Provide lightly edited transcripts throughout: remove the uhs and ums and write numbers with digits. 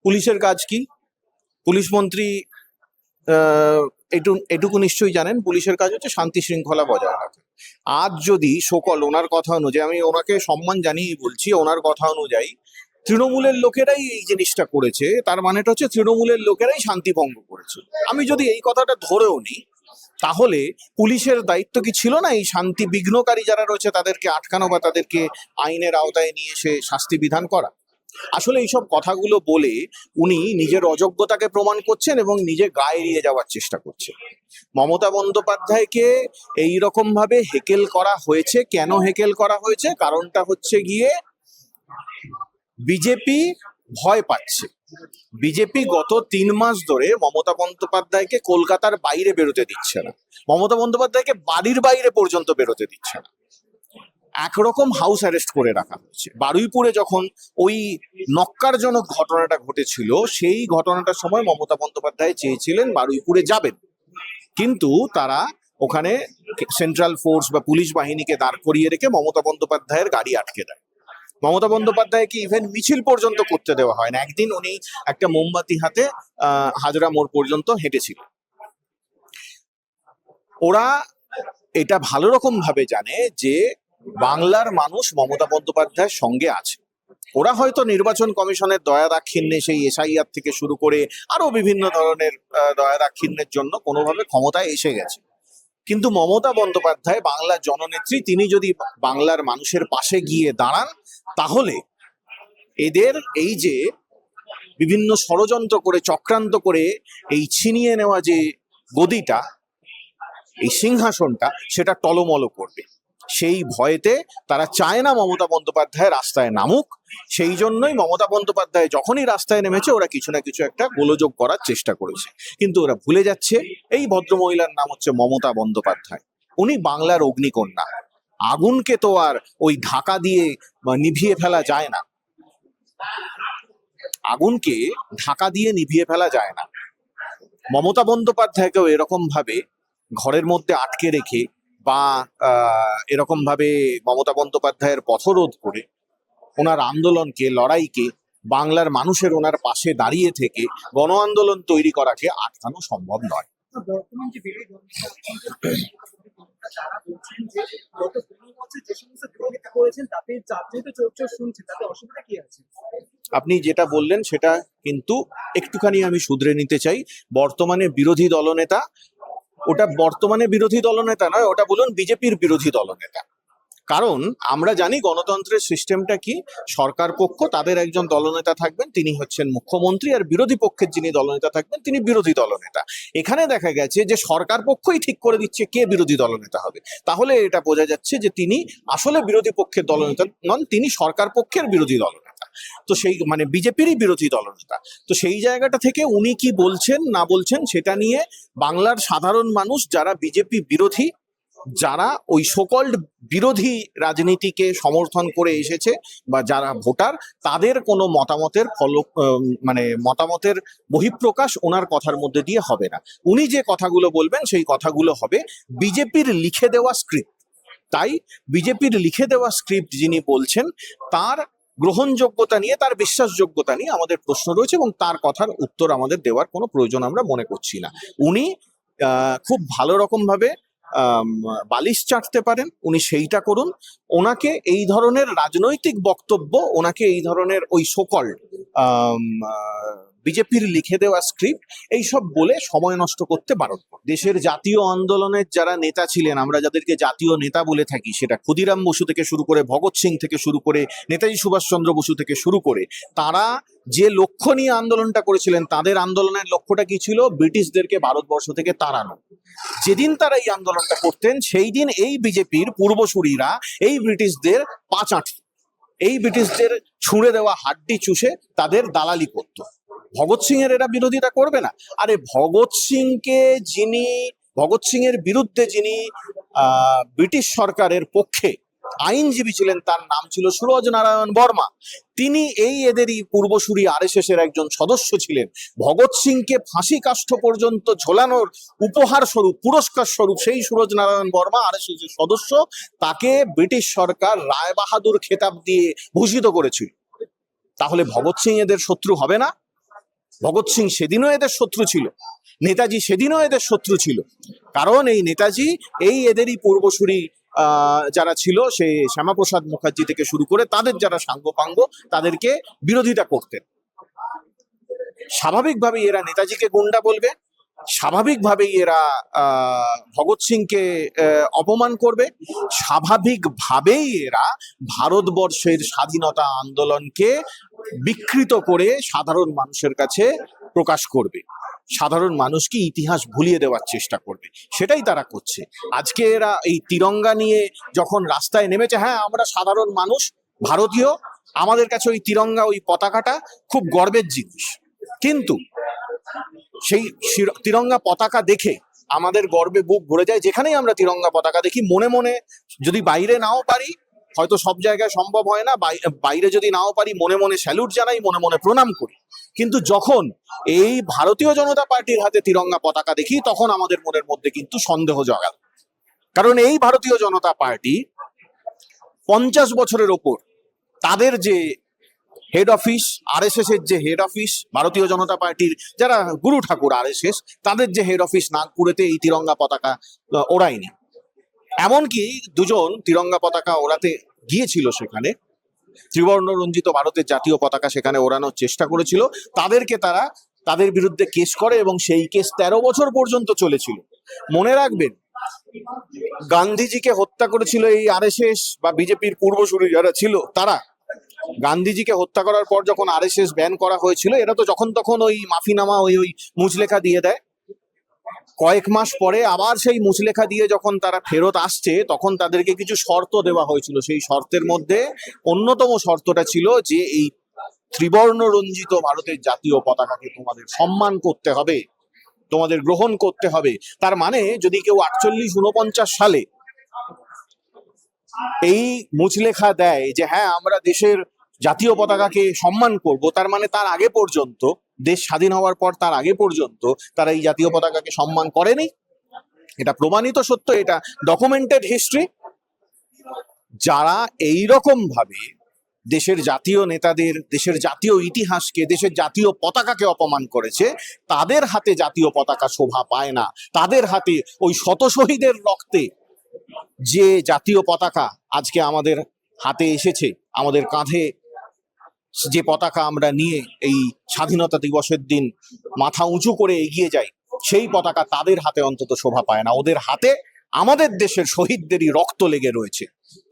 পুলিশের কাজ কি? পুলিশ মন্ত্রী এটুকু নিশ্চয়ই জানেন, পুলিশের কাজ হচ্ছে শান্তি শৃঙ্খলা বজায় রাখা। আজ যদি সকল ওনার কথা অনুযায়ী, আমি ওনাকে সম্মান জানিয়ে বলছি, ওনার কথা অনুযায়ী তৃণমূলের লোকেরাই এই জিনিসটা করেছে, তার মানেটা হচ্ছে তৃণমূলের লোকেরাই শান্তি ভঙ্গ করেছে। আমি যদি এই কথাটা ধরেও নিই, তাহলে পুলিশের দায়িত্ব কি ছিল না এই শান্তি বিঘ্নকারী যারা রয়েছে তাদেরকে আটকানো বা তাদেরকে আইনের আওতায় নিয়ে এসে শাস্তি বিধান করা? আসলে এইসব কথাগুলো বলে উনি নিজের অযোগ্যতাকে প্রমাণ করছেন এবং নিজে গায়ে এড়িয়ে যাওয়ার চেষ্টা করছেন। মমতা বন্দ্যোপাধ্যায়কে এইরকম ভাবে হেকেল করা হয়েছে। কেন হেকেল করা হয়েছে? কারণটা হচ্ছে গিয়ে বিজেপি ভয় পাচ্ছে। বিজেপি গত 3 মাস ধরে মমতা বন্দ্যোপাধ্যায়কে কলকাতার বাইরে বেরোতে দিচ্ছে না, মমতা বন্দ্যোপাধ্যায়কে বাড়ির বাইরে পর্যন্ত বেরোতে দিচ্ছে না। একরকম হাউস অ্যারেস্ট করে রাখা হয়েছে। বারুইপুরে যখন ওই নক্কারজনক ঘটনাটা ঘটেছিল, সেই ঘটনাটার সময় মমতা বন্দ্যোপাধ্যায় চেয়েছিলেন বারুইপুরে যাবেন, কিন্তু তারা ওখানে সেন্ট্রাল ফোর্স বা পুলিশ বাহিনীকে দাঁড় করিয়ে রেখে মমতা বন্দ্যোপাধ্যায়ের গাড়ি আটকে দেয়। মমতা বন্দ্যোপাধ্যায়কে ইভেন মিছিল পর্যন্ত করতে দেওয়া হয় না। একদিন উনি একটা মোমবাতি হাতে হাজরা মোড় পর্যন্ত হেঁটেছিলেন। ওরা এটা ভালো রকম ভাবে জানে যে বাংলার মানুষ মমতা বন্দ্যোপাধ্যায়ের সঙ্গে আছে। ওরা হয়তো নির্বাচন কমিশনের দয়া দাক্ষিণ্যে, সেই এসআইআর থেকে শুরু করে আরো বিভিন্ন ধরনের দয়া দাক্ষিণ্যের জন্য কোনোভাবে ক্ষমতায় এসে গেছে, কিন্তু মমতা বন্দ্যোপাধ্যায় বাংলার জননেত্রী, তিনি যদি বাংলার মানুষের পাশে গিয়ে দাঁড়ান, তাহলে এদের এই যে বিভিন্ন ষড়যন্ত্র করে চক্রান্ত করে এই ছিনিয়ে নেওয়া যে গদিটা, এই সিংহাসনটা, সেটা টলমল করবে। সেই ভয়েতে তারা চায় না মমতা বন্দ্যোপাধ্যায় রাস্তায় নামুক। সেই জন্যই মমতা বন্দ্যোপাধ্যায় যখনই রাস্তায় নেমেছে, ওরা কিছু না কিছু একটা গোলযোগ করার চেষ্টা করেছে। কিন্তু ওরা ভুলে যাচ্ছে এই ভদ্রমহিলার নাম হচ্ছে মমতা বন্দ্যোপাধ্যায়। উনি বাংলার অগ্নিকন্যা। আগুনকে তো আর ওই ঢাকা দিয়ে নিভিয়ে ফেলা যায় না, আগুনকে ঢাকা দিয়ে নিভিয়ে ফেলা যায় না। মমতা বন্দ্যোপাধ্যায়কেও এরকম ভাবে ঘরের মধ্যে আটকে রেখে বা এরকম ভাবে মমতা বন্দ্যোপাধ্যায়ের পথরোধ করে ওনার আন্দোলনকে, লড়াইকে, বাংলার মানুষের ওনার পাশে দাঁড়িয়ে থেকে গণ আন্দোলন তৈরি করাকে আটকানো সম্ভব নয়। বর্তমান যে বিরোধী তারা বলছেন যে গত 15 বছর যে সমস্ত বিরোধিতা করেছেন তাতে জাতীয়তা চর্চা শুনছে, তাতে অসুবিধা কি আছে? আপনি যেটা বললেন সেটা কিন্তু একটুখানি আমি শুধরে নিতে চাই। বর্তমানে বিরোধী দলনেতা, ওটা বর্তমানে বিরোধী দলনেতা নয়, ওটা বলুন বিজেপির বিরোধী দলনেতা। কারণ আমরা জানি গণতন্ত্রের সিস্টেমটা কি। সরকার পক্ষ তাদের একজন দলনেতা থাকবেন, তিনি হচ্ছেন মুখ্যমন্ত্রী, আর বিরোধী পক্ষের যিনি দলনেতা থাকবেন তিনি বিরোধী দলনেতা। এখানে দেখা গেছে যে সরকার পক্ষই ঠিক করে দিচ্ছে কে বিরোধী দলনেতা হবে। তাহলে এটা বোঝা যাচ্ছে যে তিনি আসলে বিরোধী পক্ষের দলনেতা নন, তিনি সরকার পক্ষের বিরোধী দলনেতা। তো সেই মানে বিজেপিরই বিরোধী দলনেতা। তো সেই জায়গাটা থেকে উনি কি বলছেন না বলছেন সেটা নিয়ে বাংলার সাধারণ মানুষ, যারা বিজেপি বিরোধী, যারা ওই সকল বিরোধী রাজনীতিকে সমর্থন করে এসেছে বা যারা ভোটার, তাদের কোনো মতামতের মতামতের বহিঃপ্রকাশ ওনার কথার মধ্যে দিয়ে হবে না। উনি যে কথাগুলো বলবেন সেই কথাগুলো হবে বিজেপির লিখে দেওয়া স্ক্রিপ্ট। তাই বিজেপির লিখে দেওয়া স্ক্রিপ্ট যিনি বলছেন, তার গ্রহণযোগ্যতা নিয়ে, তার বিশ্বাসযোগ্যতা নিয়ে আমাদের প্রশ্ন রয়েছে এবং তার কথার উত্তর আমাদের দেওয়ার কোনো প্রয়োজন আমরা মনে করছি না। উনি খুব ভালো রকম ভাবে বালিশ চাটতে পারেন, উনি সেইটা করুন। ওনাকে এই ধরনের রাজনৈতিক বক্তব্য, ওনাকে এই ধরনের ওই সকল বিজেপির লিখে দেওয়া স্ক্রিপ্ট এইসব বলে সময় নষ্ট করতে বারণ করুন। দেশের জাতীয় আন্দোলনের যারা নেতা ছিলেন, আমরা যাদেরকে জাতীয় নেতা বলে থাকি, সেটা ক্ষুদিরাম বসু থেকে শুরু করে ভগৎ সিং থেকে শুরু করে নেতাজি সুভাষচন্দ্র বসু থেকে শুরু করে, তারা যে লক্ষ্য নিয়ে আন্দোলনটা করেছিলেন, তাদের আন্দোলনের লক্ষ্যটা কি ছিল? ব্রিটিশদেরকে ভারতবর্ষ থেকে তাড়ানো। যেদিন তারা এই আন্দোলনটা করতেন, সেই দিন এই বিজেপির পূর্বসূরীরা এই ব্রিটিশদের পা চাটত, এই ব্রিটিশদের ছুঁড়ে দেওয়া হাড্ডি চুষে তাদের দালালি করত। ভগৎ সিং এর এরা বিরোধিতা করবে না? আরে ভগৎ সিং এর বিরুদ্ধে যিনি ব্রিটিশ সরকারের পক্ষে আইনজীবী ছিলেন, তার নাম ছিল সুরজ নারায়ণ বর্মা। তিনি এদেরই পূর্বসূরি আরএসএস এর একজন সদস্য ছিলেন। ভগৎ সিংকে ফাঁসি কাষ্ঠ পর্যন্ত ঝোলানোর উপহার স্বরূপ, পুরস্কার স্বরূপ সেই সুরজ নারায়ণ বর্মা আরএসএস এর সদস্য, তাকে ব্রিটিশ সরকার রায় বাহাদুর খেতাব দিয়ে ভূষিত করেছিল। তাহলে ভগৎ সিং এদের শত্রু হবে না? ভগৎ সিং সেদিনও এদের শত্রু ছিল, নেতাজি সেদিনও এদের শত্রু ছিল, কারণ এই নেতাজি এই এদেরই পূর্বসূরি যারা ছিল, সে শ্যামাপ্রসাদ মুখার্জি থেকে শুরু করে তাদের যারা সাঙ্গপাঙ্গ, তাদেরকে বিরোধিতা করতেন। স্বাভাবিকভাবেই এরা নেতাজিকে গুন্ডা বলবে, স্বাভাবিকভাবেই এরা ভগৎ সিংকে অপমান করবে, স্বাভাবিকভাবেই এরা ভারতবর্ষের স্বাধীনতা আন্দোলনকে বিকৃত করে সাধারণ মানুষের কাছে প্রকাশ করবে, সাধারণ মানুষকে ইতিহাস ভুলিয়ে দেওয়ার চেষ্টা করবে। সেটাই তারা করছে। আজকে এরা এই তিরঙ্গা নিয়ে যখন রাস্তায় নেমেছে, হ্যাঁ আমরা সাধারণ মানুষ, ভারতীয়, আমাদের কাছে ওই তিরঙ্গা, ওই পতাকাটা খুব গর্বের জিনিস, কিন্তু সেই তিরঙ্গা পতাকা দেখে আমাদের গর্বে বুক ভরে যায়। যেখানেই আমরা তিরঙ্গা পতাকা দেখি, মনে মনে, যদি বাইরে নাও পারি, হয়তো সব জায়গায় সম্ভব হয় না, বাইরে যদি নাও পারি, মনে মনে স্যালুট জানাই, মনে মনে প্রণাম করি। কিন্তু যখন এই ভারতীয় জনতা পার্টির হাতে তিরঙ্গা পতাকা দেখি, তখন আমাদের মনের মধ্যে কিন্তু সন্দেহ জগায়। কারণ এই ভারতীয় জনতা পার্টি 50 বছরের ওপর তাদের যে হেড অফিস, আরএসএস এর যে হেড অফিস, ভারতীয় জনতা পার্টির যারা গুরু ঠাকুর আরএসএস, তাদের যে হেড অফিস নাগপুরেতে এই তিরঙ্গা পতাকা ওড়ায়নি। এমনকি দুজন তিরঙ্গা পতাকা ওড়াতে গিয়েছিল সেখানে, ত্রিবর্ণ রঞ্জিত ভারতের জাতীয় পতাকা সেখানে ওড়ানোর চেষ্টা করেছিল, তাদেরকে তারা তাদের বিরুদ্ধে কেস করে এবং সেই কেস 13 বছর পর্যন্ত চলেছিল। মনে রাখবেন, গান্ধীজিকে হত্যা করেছিল এই আরএসএস বা বিজেপির পূর্বসূরি যারা ছিল তারা। গান্ধীজিকে হত্যা করার পর যখন আরএসএস ব্যান করা হয়েছিল, এরা তো যখন তখন ওই মাফিনামা, ওই মুচলেখা দিয়ে দেয়। কয়েক মাস পরে আবার সেই মুচলেখা দিয়ে যখন তারা ফেরত আসছে, তখন তাদেরকে কিছু শর্ত দেওয়া হয়েছিল। সেই শর্তের মধ্যে অন্যতম শর্তটা ছিল যে এই ত্রিবর্ণ রঞ্জিত ভারতের জাতীয় পতাকাকে তোমাদের সম্মান করতে হবে, তোমাদের গ্রহণ করতে হবে। তার মানে যদি কেউ 48-49 সালে এই মুচলেখা দেয় যে হ্যাঁ আমরা দেশের জাতীয় পতাকাকে সম্মান করব, তার মানে তার আগে পর্যন্ত, দেশ স্বাধীন হওয়ার পর তার আগে পর্যন্ত তারা এই জাতীয় পতাকাকে সম্মান করেনি। এটা প্রমাণিত সত্য, এটা ডকুমেন্টেড হিস্ট্রি। যারা এই রকম ভাবে দেশের জাতীয় নেতাদের, দেশের জাতীয় ইতিহাসকে, দেশের জাতীয় পতাকাকে অপমান করেছে, তাদের হাতে জাতীয় পতাকা শোভা পায় না। তাদের হাতে ওই শত শহীদের রক্তে যে জাতীয় পতাকা আজকে আমাদের হাতে এসেছে, আমাদের কাঁধে যে পতাকা আমরা নিয়ে এই স্বাধীনতা দিবসের দিন মাথা উঁচু করে এগিয়ে যাই, সেই পতাকা তাদের হাতে অন্তত শোভা পায় না। ওদের হাতে আমাদের দেশের শহীদদেরই রক্ত লেগে রয়েছে,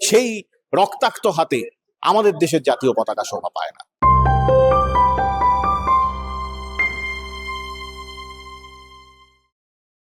সেই রক্তাক্ত হাতে আমাদের দেশের জাতীয় পতাকা শোভা পায় না।